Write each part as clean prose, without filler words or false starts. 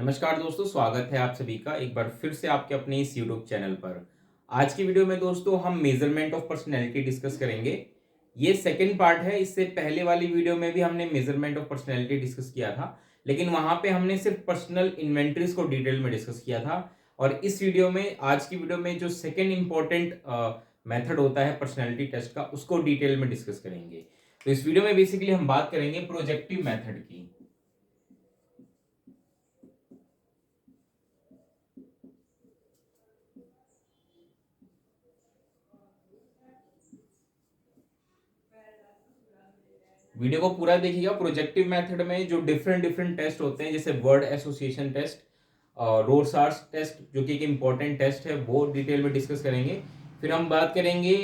नमस्कार दोस्तों, स्वागत है आप सभी का एक बार फिर से आपके अपने इस YouTube चैनल पर। आज की वीडियो में दोस्तों हम मेजरमेंट ऑफ पर्सनैलिटी डिस्कस करेंगे। ये सेकंड पार्ट है। इससे पहले वाली वीडियो में भी हमने मेजरमेंट ऑफ पर्सनैलिटी डिस्कस किया था, लेकिन वहां पे हमने सिर्फ पर्सनल इन्वेंटरीज को डिटेल में डिस्कस किया था। और इस वीडियो में, आज की वीडियो में, जो सेकेंड इंपॉर्टेंट मेथड होता है पर्सनैलिटी टेस्ट का, उसको डिटेल में डिस्कस करेंगे। तो इस वीडियो में बेसिकली हम बात करेंगे प्रोजेक्टिव मेथड की। वीडियो को पूरा देखिएगा। प्रोजेक्टिव मेथड में जो डिफरेंट डिफरेंट टेस्ट होते हैं, जैसे वर्ड एसोसिएशन टेस्ट, रोरसार्स टेस्ट जो कि एक इम्पॉर्टेंट टेस्ट है, वो डिटेल में डिस्कस करेंगे। फिर हम बात करेंगे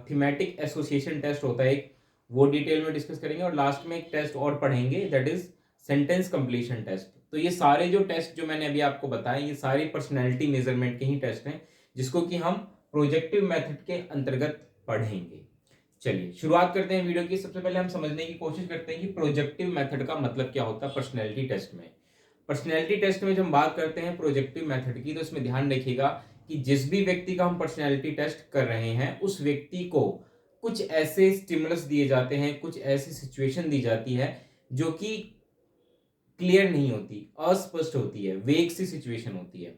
थीमेटिक एसोसिएशन टेस्ट होता है एक, वो डिटेल में डिस्कस करेंगे। और लास्ट में एक टेस्ट और पढ़ेंगे, that is sentence completion test. तो ये सारे जो टेस्ट जो मैंने अभी आपको बताए, ये सारी पर्सनैलिटी मेजरमेंट के ही टेस्ट हैं, जिसको कि हम प्रोजेक्टिव मेथड के अंतर्गत पढ़ेंगे। चलिए शुरुआत करते हैं वीडियो की। सबसे पहले हम समझने की कोशिश करते हैं कि प्रोजेक्टिव मेथड का मतलब क्या होता है पर्सनैलिटी टेस्ट में। पर्सनैलिटी टेस्ट में जब हम बात करते हैं प्रोजेक्टिव मेथड की, तो इसमें ध्यान रखिएगा कि जिस भी व्यक्ति का हम पर्सनैलिटी टेस्ट कर रहे हैं, उस व्यक्ति को कुछ ऐसे स्टिमुलस दिए जाते हैं, कुछ ऐसी सिचुएशन दी जाती है जो कि क्लियर नहीं होती, अस्पष्ट होती है, वेग सी सिचुएशन होती है।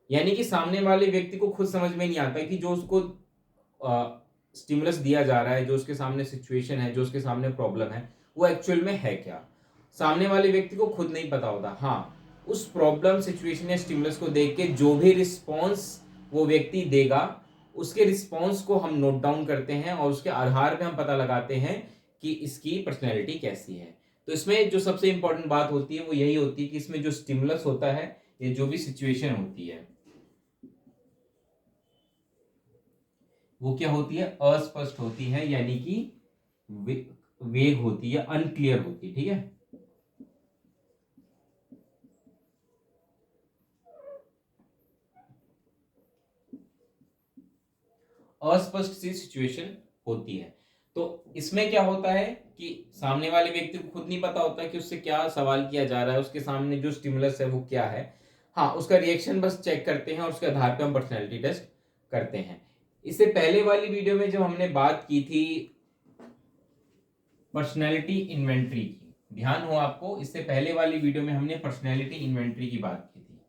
यानी कि सामने वाले व्यक्ति को खुद समझ में नहीं आता कि जो उसको स्टिमुलस दिया जा रहा है, जो उसके सामने सिचुएशन है, जो उसके सामने प्रॉब्लम है, वो एक्चुअल में है क्या। सामने वाले व्यक्ति को खुद नहीं पता होता। हाँ, उस प्रॉब्लम, सिचुएशन या स्टिमुलस को देख के जो भी रिस्पॉन्स वो व्यक्ति देगा, उसके रिस्पॉन्स को हम नोट डाउन करते हैं और उसके आधार पे हम पता लगाते हैं कि इसकी पर्सनैलिटी कैसी है। तो इसमें जो सबसे इंपॉर्टेंट बात होती है वो यही होती है कि इसमें जो स्टिमुलस होता है, ये जो भी सिचुएशन होती है, वो क्या होती है, अस्पष्ट होती है, यानी कि वेग होती है, अनक्लियर होती है। ठीक है। अस्पष्ट सी सिचुएशन होती है। तो इसमें क्या होता है कि सामने वाले व्यक्ति को खुद नहीं पता होता कि उससे क्या सवाल किया जा रहा है, उसके सामने जो स्टिमुलस है वो क्या है। हाँ, उसका रिएक्शन बस चेक करते हैं और उसके आधार पर हम पर्सनैलिटी टेस्ट करते हैं। इससे पहले वाली वीडियो में जब हमने बात की थी पर्सनैलिटी इन्वेंट्री की, ध्यान हो आपको, इससे पहले वाली वीडियो में हमने पर्सनैलिटी इन्वेंट्री की बात की थी।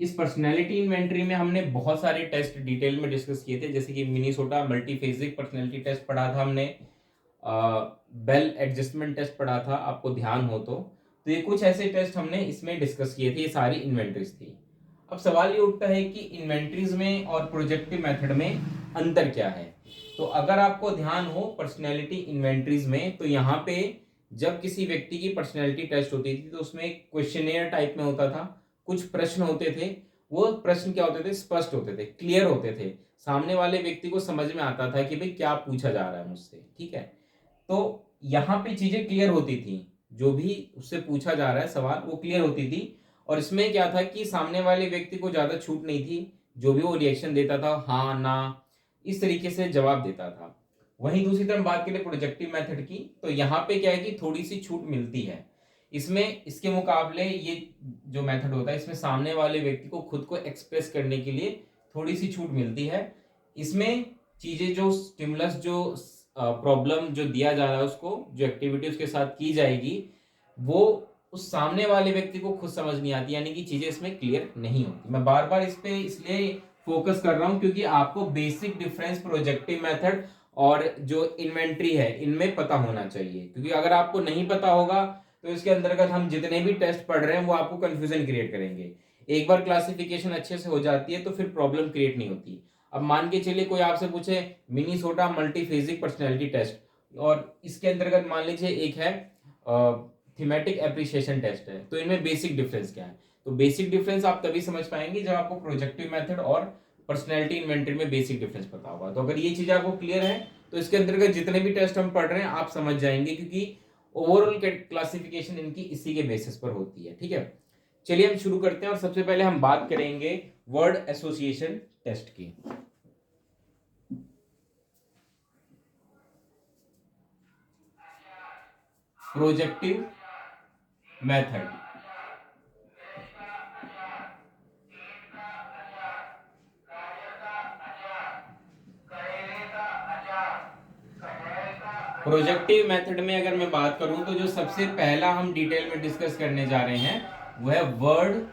इस पर्सनैलिटी इन्वेंट्री में हमने बहुत सारे टेस्ट डिटेल में डिस्कस किए थे, जैसे कि मिनीसोटा मल्टीफेजिक पर्सनैलिटी टेस्ट पढ़ा था हमने, बेल एडजस्टमेंट टेस्ट पढ़ा था, आपको ध्यान हो तो ये कुछ ऐसे टेस्ट हमने इसमें डिस्कस किए थे। ये सारी इन्वेंट्रीज थी। अब सवाल ये उठता है कि इन्वेंट्रीज में और प्रोजेक्टिव मेथड में अंतर क्या है। तो अगर आपको ध्यान हो पर्सनैलिटी इन्वेंट्रीज में, तो यहाँ पे जब किसी व्यक्ति की पर्सनैलिटी टेस्ट होती थी तो उसमें एक क्वेश्चनेयर टाइप में होता था, कुछ प्रश्न होते थे। वो प्रश्न क्या होते थे, स्पष्ट होते थे, क्लियर होते थे, सामने वाले व्यक्ति को समझ में आता था कि भाई क्या पूछा जा रहा है मुझसे। ठीक है। तो यहाँ पे चीजें क्लियर होती थी, जो भी उससे पूछा जा रहा है सवाल, वो क्लियर होती थी। और इसमें क्या था कि सामने वाले व्यक्ति को ज्यादा छूट नहीं थी, जो भी वो रिएक्शन देता था, हाँ ना, इस तरीके से जवाब देता था। वहीं दूसरी तरफ बात करें प्रोजेक्टिव मेथड की, तो यहाँ पे क्या है कि थोड़ी सी छूट मिलती है इसमें। इसके मुकाबले ये जो मेथड होता है, इसमें सामने वाले व्यक्ति को खुद को एक्सप्रेस करने के लिए थोड़ी सी छूट मिलती है। इसमें चीजें, जो स्टिमुलस, जो प्रॉब्लम जो दिया जा रहा है, उसको जो एक्टिविटी उसके साथ की जाएगी, वो उस सामने वाले व्यक्ति को खुद समझ नहीं आती, यानी कि चीजें इसमें क्लियर नहीं होती। मैं बार बार इस पे इसलिए फोकस कर रहा हूं क्योंकि आपको बेसिक डिफरेंस प्रोजेक्टिव मेथड और जो इन्वेंट्री है इनमें पता होना चाहिए। क्योंकि अगर आपको नहीं पता होगा तो इसके अंतर्गत हम जितने भी टेस्ट पढ़ रहे हैं वो आपको कंफ्यूजन क्रिएट करेंगे। एक बार क्लासिफिकेशन अच्छे से हो जाती है तो फिर प्रॉब्लम क्रिएट नहीं होती। अब मान के चलिए कोई आपसे पूछे मिनीसोटा मल्टीफेजिक पर्सनैलिटी टेस्ट, और इसके अंतर्गत मान लीजिए एक है थीमेटिक एप्रिसिएशन टेस्ट है, तो इनमें बेसिक डिफरेंस क्या है। तो बेसिक डिफरेंस आप तभी समझ पाएंगे जब आपको प्रोजेक्टिव मेथड और पर्सनैलिटी इन्वेंटरी में बेसिक डिफरेंस पता होगा। तो अगर ये चीज आपको क्लियर है तो इसके अंतर्गत जितने भी टेस्ट हम पढ़ रहे हैं आप समझ जाएंगे, क्योंकि ओवरऑल क्लासिफिकेशन इनकी इसी के बेसिस पर होती है। ठीक है। चलिए हम शुरू करते हैं और सबसे पहले हम बात करेंगे वर्ड एसोसिएशन टेस्ट की। Projective method. प्रोजेक्टिव मेथड में अगर मैं बात करूं तो जो सबसे पहला हम डिटेल में डिस्कस करने जा रहे हैं वो है वर्ड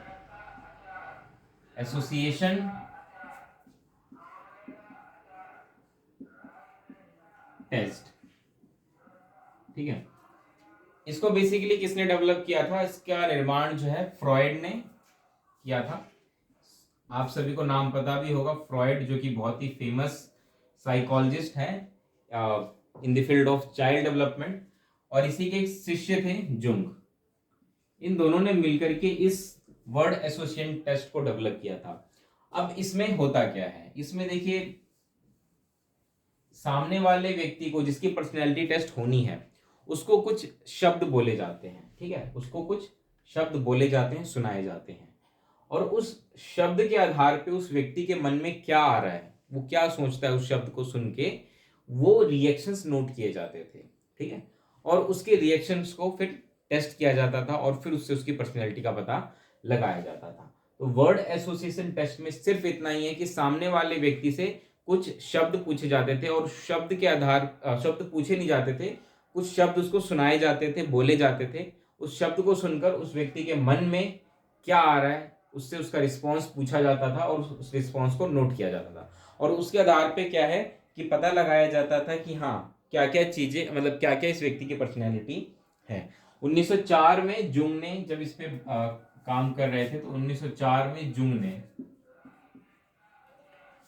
एसोसिएशन टेस्ट। ठीक है, इसको बेसिकली किसने डेवलप किया था, इसका निर्माण जो है फ्रॉइड ने किया था। आप सभी को नाम पता भी होगा, फ्रॉइड जो कि बहुत ही फेमस साइकोलॉजिस्ट है in the field of child development, और इसी के शिष्य थे जुंग। इन दोनों ने मिलकर के इस वर्ड एसोसिएशन टेस्ट को डेवलप किया था। अब इसमें होता क्या है, इसमें देखिए सामने वाले व्यक्ति को जिसकी पर्सनैलिटी टेस्ट होनी है उसको कुछ शब्द बोले जाते हैं। ठीक है, उसको कुछ शब्द बोले जाते हैं, सुनाए जाते हैं, और उस शब्द के आधार पे उस व्यक्ति के मन में क्या आ रहा है, वो क्या सोचता है, उस शब्द को सुन के वो रिएक्शंस नोट किए जाते थे। ठीक है, और उसके रिएक्शंस को फिर टेस्ट किया जाता था और फिर उससे उसकी पर्सनैलिटी का पता लगाया जाता था। तो वर्ड एसोसिएशन टेस्ट में सिर्फ इतना ही है कि सामने वाले व्यक्ति से कुछ शब्द पूछे जाते थे और शब्द के आधार शब्द पूछे नहीं जाते थे, कुछ शब्द उसको सुनाए जाते थे, बोले जाते थे। उस शब्द को सुनकर उस व्यक्ति के मन में क्या आ रहा है उससे उसका रिस्पॉन्स पूछा जाता था और उस रिस्पॉन्स को नोट किया जाता था, और उसके आधार पे क्या है कि पता लगाया जाता था कि हाँ क्या क्या चीजें, मतलब क्या क्या इस व्यक्ति की पर्सनैलिटी है। 1904 में जुंग ने जब इस पे काम कर रहे थे, तो 1904 में जुंग ने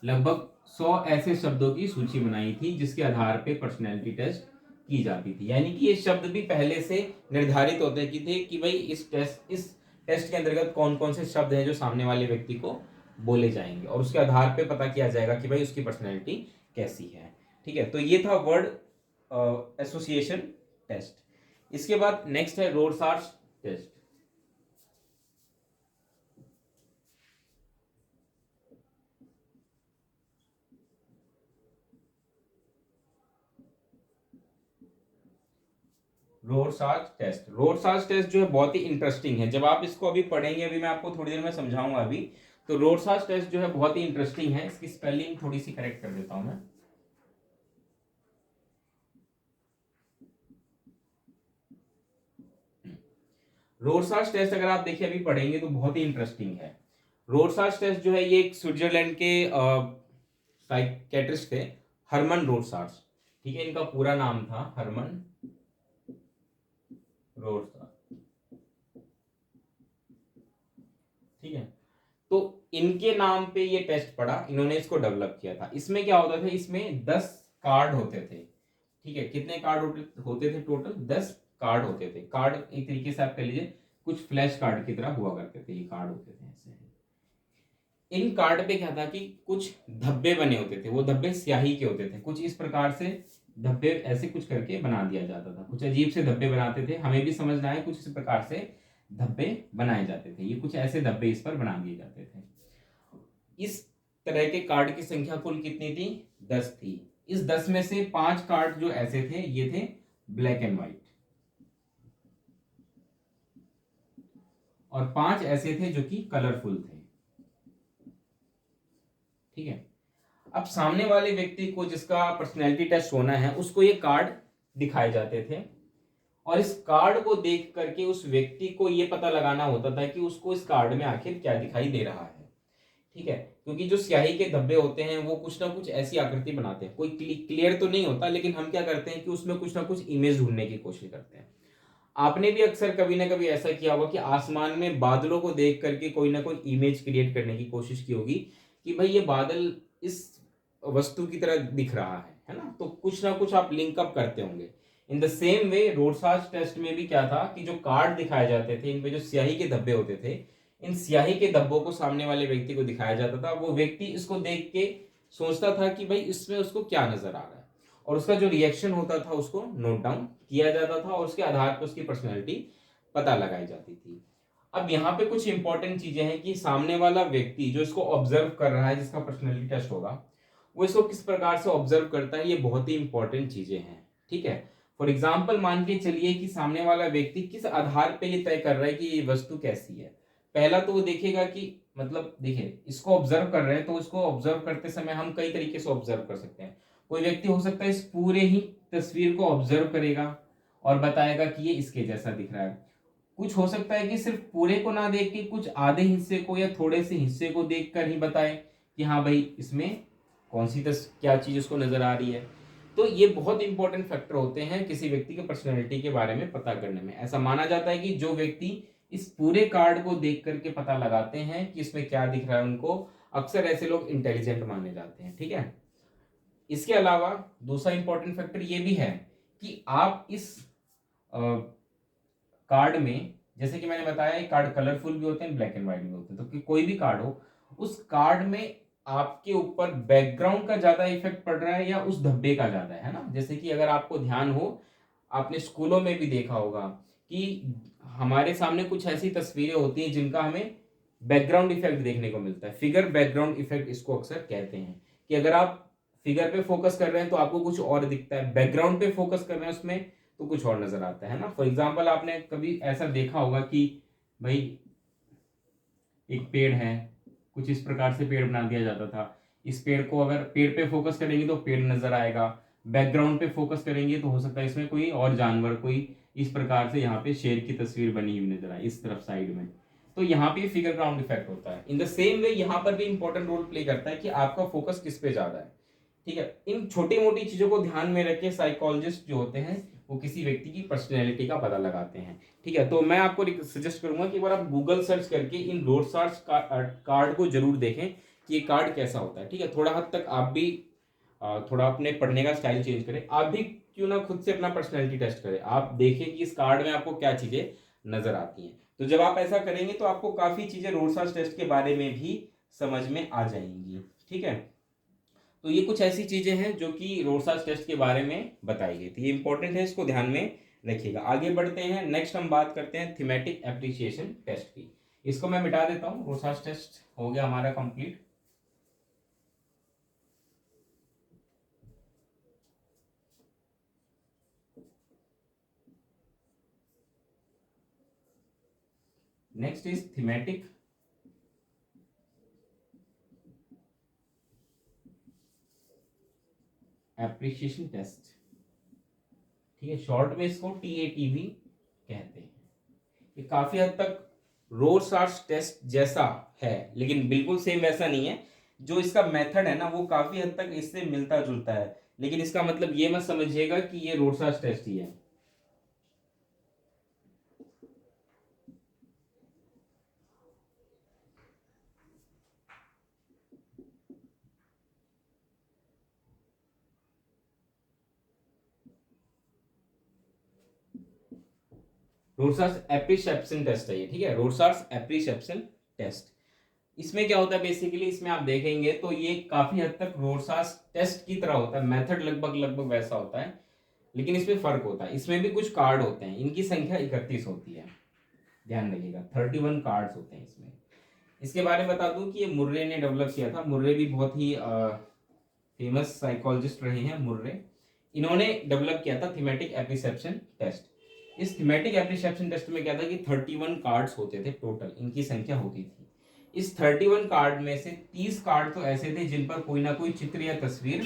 लगभग 100 ऐसे शब्दों की सूची बनाई थी जिसके आधार पे पर्सनैलिटी टेस्ट की जाती थी। यानी कि ये शब्द भी पहले से निर्धारित होते कि थे कि भाई इस टेस्ट के अंतर्गत कौन कौन से शब्द हैं जो सामने वाले व्यक्ति को बोले जाएंगे, और उसके आधार पे पता किया जाएगा कि भाई उसकी पर्सनैलिटी कैसी है। ठीक है, तो ये था वर्ड एसोसिएशन टेस्ट। इसके बाद नेक्स्ट है रोरसार्च टेस्ट। रोरसार्च टेस्ट जो है बहुत ही इंटरेस्टिंग है। जब आप इसको अभी पढ़ेंगे, अभी मैं आपको थोड़ी देर में समझाऊंगा अभी, तो रोरसार्च टेस्ट जो है बहुत ही इंटरेस्टिंग है। इसकी स्पेलिंग थोड़ी सी करेक्ट कर देता हूं मैं। रोरसार्च टेस्ट अगर आप देखिए अभी पढ़ेंगे तो बहुत ही इंटरेस्टिंग है। रोरसार्च टेस्ट जो है ये एक स्विट्जरलैंड के साइकेट्रिस्ट थे, हरमन रोरसार्च। ठीक है, इनका पूरा नाम था हरमन रोरसार्च। ठीक है, तो इनके नाम पे ये टेस्ट पड़ा, इन्होंने इसको डेवलप किया था। इसमें क्या होता था, इसमें 10 कार्ड होते थे। ठीक है, कितने कार्ड होते थे टोटल? 10 कार्ड होते थे। कार्ड एक तरीके से आप कह लीजिए कुछ फ्लैश कार्ड की तरह हुआ करते थे, ये कार्ड होते थे ऐसे। इन कार्ड पे क्या था कि कुछ धब्बे बने होते थे, वो धब्बे स्याही के होते थे। कुछ इस प्रकार से धब्बे ऐसे कुछ करके बना दिया जाता था, कुछ अजीब से धब्बे बनाते थे, हमें भी समझना है, कुछ इस प्रकार से धब्बे बनाए जाते थे। ये कुछ ऐसे धब्बे इस पर बना दिए जाते थे। इस तरह के कार्ड की संख्या कुल कितनी थी? 10 थी। इस 10 में से 5 कार्ड जो ऐसे थे ये थे ब्लैक एंड व्हाइट, और 5 ऐसे थे जो कि कलरफुल थे। ठीक है, अब सामने वाले व्यक्ति को जिसका पर्सनैलिटी टेस्ट होना है उसको ये कार्ड दिखाए जाते थे, और इस कार्ड को देख करके उस व्यक्ति को ये पता लगाना होता था कि उसको इस कार्ड में आखिर क्या दिखाई दे रहा है। ठीक है, क्योंकि जो स्याही के धब्बे होते हैं वो कुछ ना कुछ ऐसी आकृति बनाते हैं, कोई क्लियर तो नहीं होता, लेकिन हम क्या करते हैं कि उसमें कुछ ना कुछ इमेज ढूंढने की कोशिश करते हैं। आपने भी अक्सर कभी ना कभी ऐसा किया होगा कि आसमान में बादलों को देख करके कोई ना कोई इमेज क्रिएट करने की कोशिश की होगी कि भाई ये बादल इस वस्तु की तरह दिख रहा है ना, तो कुछ ना कुछ आप लिंकअप करते होंगे। In the same way Rorschach test में भी क्या था कि जो कार्ड दिखाए जाते थे, इन पे जो स्याही के धब्बे होते थे, इन स्याही के धब्बों को सामने वाले व्यक्ति को दिखाया जाता था। वो व्यक्ति इसको देख के सोचता था कि भाई इसमें उसको क्या नजर आ रहा है, और उसका जो रिएक्शन होता था उसको नोट डाउन किया जाता था, और उसके आधार पर उसकी पर्सनैलिटी पता लगाई जाती थी। अब यहाँ पे कुछ इंपॉर्टेंट चीजें हैं कि सामने वाला व्यक्ति जो इसको ऑब्जर्व कर रहा है, जिसका पर्सनैलिटी टेस्ट होगा, वो इसको किस प्रकार से ऑब्जर्व करता है, ये बहुत ही इंपॉर्टेंट चीजें हैं। ठीक है, फॉर एग्जाम्पल मान के चलिए कि सामने वाला व्यक्ति किस आधार पे ये तय कर रहा है कि ये वस्तु कैसी है। पहला तो वो देखेगा कि मतलब देखिए, इसको ऑब्जर्व कर रहे हैं तो इसको ऑब्जर्व करते समय हम कई तरीके से ऑब्जर्व कर सकते हैं। कोई व्यक्ति हो सकता है इस पूरे ही तस्वीर को ऑब्जर्व करेगा और बताएगा कि ये इसके जैसा दिख रहा है। कुछ हो सकता है कि सिर्फ पूरे को ना देख के कुछ आधे हिस्से को या थोड़े से हिस्से को देखकर ही बताए कि हाँ भाई इसमें कौन सी क्या चीज उसको नजर आ रही है। तो ये बहुत इंपॉर्टेंट फैक्टर होते हैं किसी व्यक्ति के पर्सनैलिटी के बारे में पता करने में। ऐसा माना जाता है कि जो व्यक्ति इस पूरे कार्ड को देख करके पता लगाते हैं कि इसमें क्या दिख रहा है, उनको अक्सर ऐसे लोग इंटेलिजेंट माने जाते हैं। ठीक है। इसके अलावा दूसरा इंपॉर्टेंट फैक्टर ये भी है कि आप इस कार्ड में, जैसे कि मैंने बताया, कार्ड कलरफुल भी होते हैं, ब्लैक एंड व्हाइट भी होते हैं, तो कि कोई भी कार्ड हो, उस कार्ड में आपके ऊपर बैकग्राउंड का ज्यादा इफेक्ट पड़ रहा है या उस धब्बे का ज्यादा है ना। जैसे कि अगर आपको ध्यान हो, आपने स्कूलों में भी देखा होगा कि हमारे सामने कुछ ऐसी तस्वीरें होती हैं जिनका हमें बैकग्राउंड इफेक्ट देखने को मिलता है। फिगर बैकग्राउंड इफेक्ट इसको अक्सर कहते हैं कि अगर आप फिगर पे फोकस कर रहे हैं तो आपको कुछ और दिखता है, बैकग्राउंड पे फोकस कर रहे हैं उसमें तो कुछ और नजर आता है ना। फॉर एग्जाम्पल आपने कभी ऐसा देखा होगा कि भाई एक पेड़ है, कुछ इस प्रकार से पेड़ बना दिया जाता था। इस पेड़ को अगर पेड़ पे फोकस करेंगे तो पेड़ नजर आएगा, बैकग्राउंड पे फोकस करेंगे तो हो सकता है इसमें कोई और जानवर, कोई इस प्रकार से यहाँ पे शेर की तस्वीर बनी हुई नजर आए इस तरफ साइड में। तो यहाँ पे फिगर ग्राउंड इफेक्ट होता है। इन द सेम वे यहाँ पर भी इंपॉर्टेंट रोल प्ले करता है कि आपका फोकस किस पे ज्यादा है। ठीक है। इन छोटी मोटी चीजों को ध्यान में रख के साइकोलॉजिस्ट जो होते हैं वो किसी व्यक्ति की पर्सनैलिटी का पता लगाते हैं। ठीक है। तो मैं आपको सजेस्ट करूंगा कि एक बार आप गूगल सर्च करके इन रोडसार्स कार्ड को जरूर देखें कि ये कार्ड कैसा होता है। ठीक है। थोड़ा हद तक आप भी थोड़ा अपने पढ़ने का स्टाइल चेंज करें। आप भी क्यों ना खुद से अपना पर्सनैलिटी टेस्ट करें, आप देखें कि इस कार्ड में आपको क्या चीजें नजर आती हैं। तो जब आप ऐसा करेंगे तो आपको काफी चीजें रोडसार्स टेस्ट के बारे में भी समझ में आ जाएंगी। ठीक है। तो ये कुछ ऐसी चीजें हैं जो कि रोडसार्स टेस्ट के बारे में बताई गई थी, ये इंपॉर्टेंट है, इसको ध्यान में रखिएगा। आगे बढ़ते हैं, नेक्स्ट हम बात करते हैं थीमेटिक एप्रिसिएशन टेस्ट की। इसको मैं मिटा देता हूं, रोडसार्स टेस्ट हो गया हमारा complete. Next is thematic appreciation test. ठीक है। शॉर्ट में इसको TAT भी कहते हैं। ये काफी हद तक रोडसार्स टेस्ट जैसा है लेकिन बिल्कुल सेम वैसा नहीं है। जो इसका मेथड है ना वो काफी हद तक इससे मिलता जुलता है, लेकिन इसका मतलब ये मत समझिएगा कि ये रोडसार्स टेस्ट ही है। रोडसार्स एप्रिसेप्शन टेस्ट है ये। ठीक है। रोडसार्स एप्रिसेप्शन टेस्ट, इसमें क्या होता है बेसिकली, इसमें आप देखेंगे तो ये काफी हद तक रोडसार्स टेस्ट की तरह होता है, मेथड लगभग लगभग वैसा होता है, लेकिन इसमें फर्क होता है। इसमें भी कुछ कार्ड होते हैं, इनकी संख्या 31 होती है, ध्यान रखिएगा 31 कार्ड्स होते हैं इसमें। इसके बारे में बता दूं कि ये मुर्रे ने डेवलप किया था। मुर्रे भी बहुत ही फेमस साइकोलॉजिस्ट रहे हैं मुर्रे। इन्होंने डेवलप किया था थीमेटिक एप्रिसेप्शन टेस्ट। इस थीमेटिक एप्रिसेप्शन टेस्ट में क्या था कि 31 कार्ड्स होते थे टोटल, इनकी संख्या होती थी। इस 31 कार्ड में से 30 कार्ड तो ऐसे थे जिन पर कोई ना कोई चित्र या तस्वीर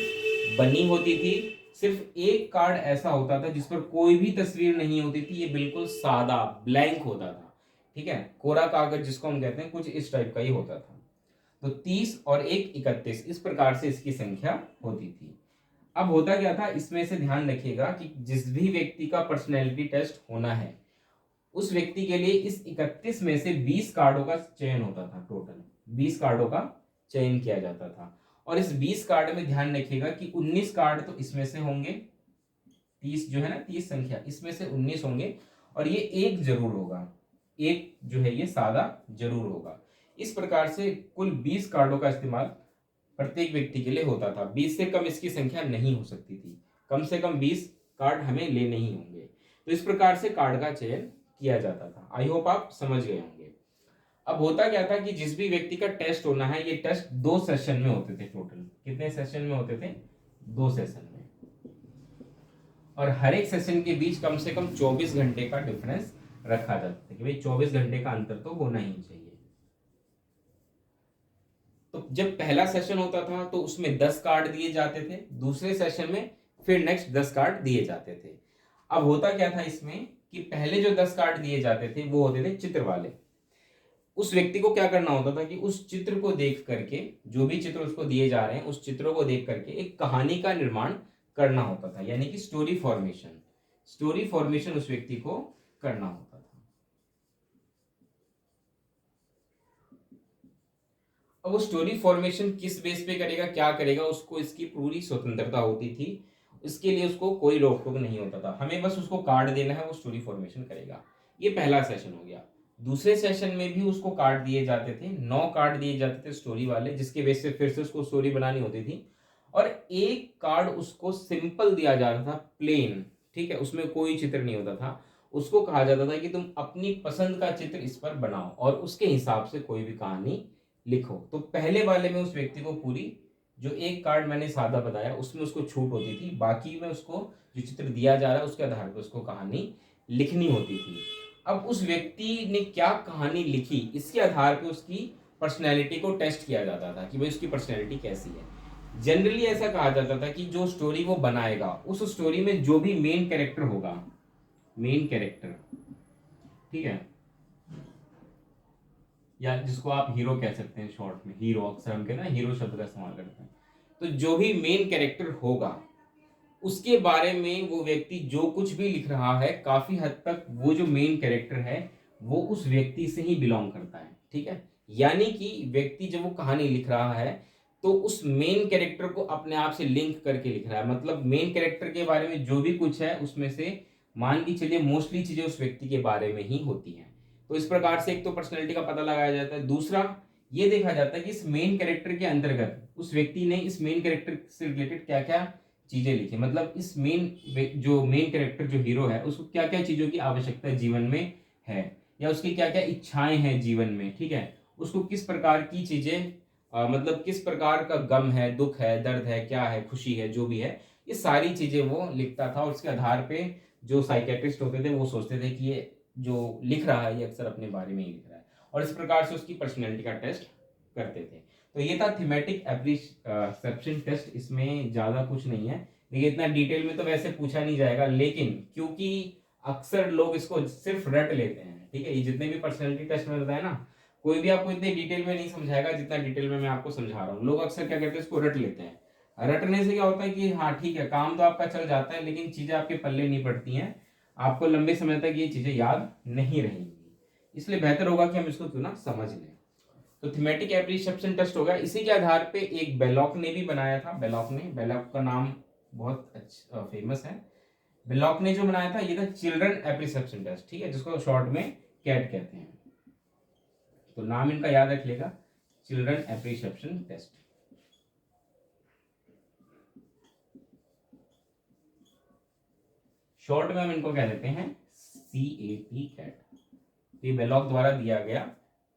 बनी होती थी। सिर्फ एक कार्ड ऐसा होता था जिस पर कोई भी तस्वीर नहीं होती थी, ये बिल्कुल सादा ब्लैंक होता था। ठीक है। कोरा कागज जिसको हम कहते हैं, कुछ इस टाइप का ही होता था। तो 30 और एक 31, इस प्रकार से इसकी संख्या होती थी। अब होता क्या था इसमें से ध्यान रखिएगा कि जिस भी व्यक्ति का पर्सनैलिटी टेस्ट होना है उस व्यक्ति के लिए इस 31 में से 20 कार्डों का चयन होता था। टोटल 20 कार्डों का चयन किया जाता था। और इस 20 कार्ड में ध्यान रखिएगा कि 19 कार्ड तो इसमें से होंगे, 30 जो है ना, 30 संख्या, इसमें से 19 होंगे और ये एक जरूर होगा, एक जो है ये सादा जरूर होगा। इस प्रकार से कुल 20 कार्डों का इस्तेमाल प्रत्येक व्यक्ति के लिए होता था। 20 से कम इसकी संख्या नहीं हो सकती थी, कम से कम 20 कार्ड हमें लेने ही होंगे। तो इस प्रकार से कार्ड का चयन किया जाता था। आई होप आप समझ गए होंगे। अब होता क्या था कि जिस भी व्यक्ति का टेस्ट होना है, ये टेस्ट 2 सेशन में होते थे। टोटल कितने सेशन में होते थे? 2 सेशन में। और हर एक सेशन के बीच कम से कम 24 घंटे का डिफरेंस रखा जाता है कि भाई 24 घंटे का अंतर तो होना ही चाहिए। तो जब पहला सेशन होता था तो उसमें 10 कार्ड दिए जाते थे, दूसरे सेशन में फिर नेक्स्ट 10 कार्ड दिए जाते थे। अब होता क्या था इसमें कि पहले जो 10 कार्ड दिए जाते थे वो होते थे चित्र वाले। उस व्यक्ति को क्या करना होता था कि उस चित्र को देख करके, जो भी चित्र उसको दिए जा रहे हैं उस चित्रों को देख करके एक कहानी का निर्माण करना होता था, यानी कि स्टोरी फॉर्मेशन उस व्यक्ति को करना होता था। अब वो स्टोरी फॉर्मेशन किस बेस पे करेगा, क्या करेगा, उसको इसकी पूरी स्वतंत्रता होती थी। इसके लिए उसको कोई रोक टोक नहीं होता था, हमें बस उसको कार्ड देना है, वो स्टोरी फॉर्मेशन करेगा। ये पहला सेशन हो गया। दूसरे सेशन में भी उसको कार्ड दिए जाते थे, 9 कार्ड दिए जाते थे स्टोरी वाले, जिसके बेस से फिर से उसको स्टोरी बनानी होती थी। और एक कार्ड उसको सिंपल दिया जाता था, प्लेन, ठीक है, उसमें कोई चित्र नहीं होता था। उसको कहा जाता था कि तुम अपनी पसंद का चित्र इस पर बनाओ और उसके हिसाब से कोई भी कहानी लिखो। तो पहले वाले में उस व्यक्ति को पूरी, जो एक कार्ड मैंने सादा बताया उसमें उसको छूट होती थी, बाकी में उसको जो चित्र दिया जा रहा है उसके आधार पर उसको कहानी लिखनी होती थी। अब उस व्यक्ति ने क्या कहानी लिखी, इसके आधार पर उसकी पर्सनैलिटी को टेस्ट किया जाता था कि भाई उसकी पर्सनैलिटी कैसी है। जनरली ऐसा कहा जाता था कि जो स्टोरी वो बनाएगा उस स्टोरी में जो भी मेन कैरेक्टर होगा, मेन कैरेक्टर, ठीक है, या जिसको आप हीरो कह सकते हैं, शॉर्ट में हीरो, अक्सर हम कहते हैं हीरो शब्द का इस्तेमाल करते हैं। तो जो भी मेन कैरेक्टर होगा उसके बारे में वो व्यक्ति जो कुछ भी लिख रहा है, काफी हद तक वो जो मेन कैरेक्टर है वो उस व्यक्ति से ही बिलोंग करता है, ठीक है। यानी कि व्यक्ति जब वो कहानी लिख रहा है तो उस मेन कैरेक्टर को अपने आप से लिंक करके लिख रहा है, मतलब मेन कैरेक्टर के बारे में जो भी कुछ है उसमें से मान के चलिए मोस्टली चीजें उस व्यक्ति के बारे में ही होती हैं। तो इस प्रकार से एक तो पर्सनैलिटी का पता लगाया जाता है, दूसरा ये देखा जाता है कि इस मेन कैरेक्टर के अंतर्गत उस व्यक्ति ने इस मेन कैरेक्टर से रिलेटेड क्या क्या चीजें लिखी, मतलब इस जो मेन कैरेक्टर जो हीरो है उसको क्या क्या चीजों की आवश्यकता जीवन में है, या उसकी क्या क्या इच्छाएं हैं जीवन में, ठीक है, उसको किस प्रकार की चीजें मतलब किस प्रकार का गम है, दुख है, दर्द है, क्या है, खुशी है, जो भी है, ये सारी चीजें वो लिखता था। और उसके आधार पे जो साइकेट्रिस्ट होते थे वो सोचते थे कि ये जो लिख रहा है ये अक्सर अपने बारे में ही लिख रहा है, और इस प्रकार से उसकी पर्सनैलिटी का टेस्ट करते थे। तो ये था थीमेटिक एप्रिसेप्शन टेस्ट। इसमें ज़्यादा कुछ नहीं है, देखिए इतना डिटेल में तो वैसे पूछा नहीं जाएगा, लेकिन क्योंकि अक्सर लोग इसको सिर्फ रट लेते हैं, ठीक है, ये जितने भी पर्सनैलिटी टेस्ट में होता है ना, कोई भी आपको इतने डिटेल में नहीं समझाएगा जितना डिटेल में मैं आपको समझा रहा हूँ। लोग अक्सर क्या करते हैं, इसको रट लेते हैं। रटने से क्या होता है कि हाँ ठीक है, काम तो आपका चल जाता है लेकिन चीज़ें आपके पल्ले नहीं पड़ती हैं, आपको लंबे समय तक ये चीज़ें याद नहीं रहेंगी। इसलिए बेहतर होगा कि हम इसको क्यों ना समझ लें। तो थीमेटिक एप्रिसिएशन टेस्ट होगा। इसी के आधार पे एक बेलॉक ने भी बनाया था, बेलॉक का नाम बहुत अच्छा फेमस है। बेलॉक ने जो बनाया था ये था चिल्ड्रन एप्रिसिएशन टेस्ट, ठीक है, जिसको शॉर्ट में कैट कहते हैं। तो नाम इनका याद रखिएगा, चिल्ड्रन एप्रिसिएशन टेस्ट। शॉर्ट में हम इनको कह देते हैं CAT, कैट। ये बेलॉक द्वारा दिया गया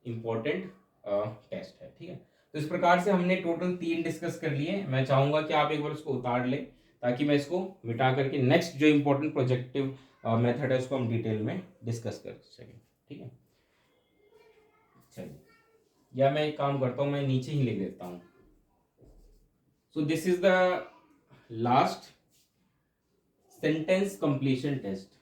इंपॉर्टेंट टेस्ट है, ठीक है। तो इस प्रकार से हमने टोटल 3 डिस्कस कर लिए। मैं चाहूंगा कि आप एक बार उसको उतार लें ताकि मैं इसको मिटा करके नेक्स्ट जो इंपॉर्टेंट प्रोजेक्टिव मेथड है उसको हम डिटेल में डिस्कस कर सकें, ठीक है। चलिए, या मैं एक काम करता हूँ, मैं नीचे ही लिख देता हूँ। So this is the last sentence completion test.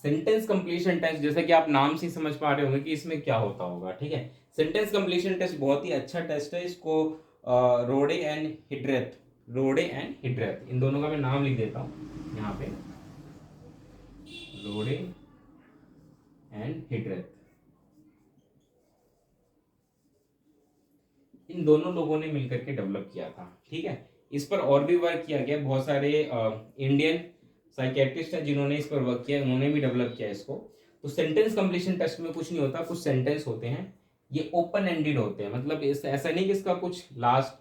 Sentence completion test, जैसे कि आप नाम से समझ पा रहे होंगे कि इसमें क्या होता होगा, ठीक है। सेंटेंस कंप्लीशन टेस्ट बहुत ही अच्छा टेस्ट है। इसको रोडे एंड हिड्रेथ इन दोनों का मैं नाम लिख देता हूँ यहाँ पे, रोडे एंड हिड्रेथ। इन दोनों लोगों ने मिलकर के डेवलप किया था, ठीक है। इस पर और भी वर्क किया गया, बहुत सारे इंडियन साइकेट्रिस्ट हैं जिन्होंने इस पर वर्क किया, उन्होंने भी डेवलप किया इसको। तो सेंटेंस कंप्लीशन टेस्ट में कुछ नहीं होता, कुछ सेंटेंस होते हैं, ये ओपन एंडेड होते हैं, मतलब ऐसा नहीं कि इसका कुछ लास्ट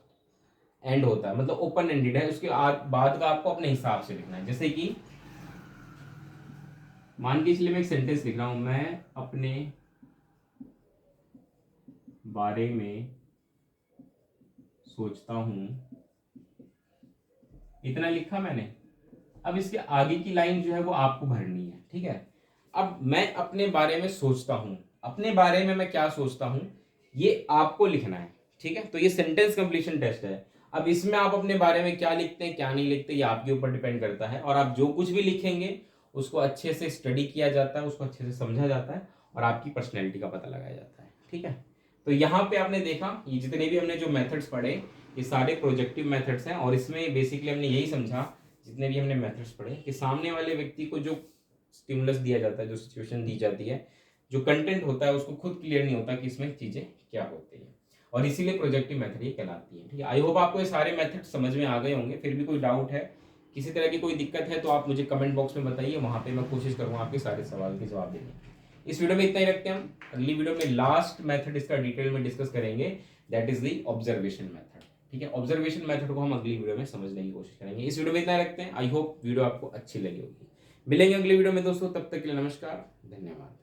एंड होता है, मतलब ओपन एंडेड है, उसके बाद का आपको अपने हिसाब से लिखना है। जैसे कि मान के चलिए मैं एक सेंटेंस लिख रहा हूं, मैं अपने बारे में सोचता हूं, इतना लिखा मैंने। अब इसके आगे की लाइन जो है वो आपको भरनी है, ठीक है। अब मैं अपने बारे में सोचता हूं, अपने बारे में मैं क्या सोचता हूं ये आपको लिखना है, ठीक है। तो ये सेंटेंस कंप्लीशन टेस्ट है। अब इसमें आप अपने बारे में क्या लिखते हैं क्या नहीं लिखते ये आपके ऊपर डिपेंड करता है, और आप जो कुछ भी लिखेंगे उसको अच्छे से स्टडी किया जाता है, उसको अच्छे से समझा जाता है और आपकी पर्सनैलिटी का पता लगाया जाता है, ठीक है। तो यहाँ पे आपने देखा ये जितने भी हमने जो मेथड्स पढ़े ये सारे प्रोजेक्टिव मेथड्स हैं, और इसमें बेसिकली हमने यही समझा जितने भी हमने मेथड्स पढ़े कि सामने वाले व्यक्ति को जो स्टिमुलस दिया जाता है, जो सिचुएशन दी जाती है, जो कंटेंट होता है उसको खुद क्लियर नहीं होता कि इसमें चीजें क्या होती हैं, और इसीलिए प्रोजेक्टिव मेथड ये कहलाती है, ठीक है। आई होप आपको ये सारे मेथड समझ में आ गए होंगे। फिर भी कोई डाउट है, किसी तरह की कोई दिक्कत है तो आप मुझे कमेंट बॉक्स में बताइए, वहां पे मैं कोशिश करूंगा आपके सारे सवाल के जवाब देने। इस वीडियो में इतना ही रखते हैं हम। अगली वीडियो में लास्ट मेथड इसका डिटेल में डिस्कस करेंगे, that is the observation method, ठीक है। ऑब्जर्वेशन मेथड को हम अगली वीडियो में समझने की कोशिश करेंगे। इस वीडियो में इतना रखते हैं। आई होप वीडियो आपको अच्छी लगी होगी। मिलेंगे अगली वीडियो में दोस्तों, तब तक के लिए नमस्कार, धन्यवाद।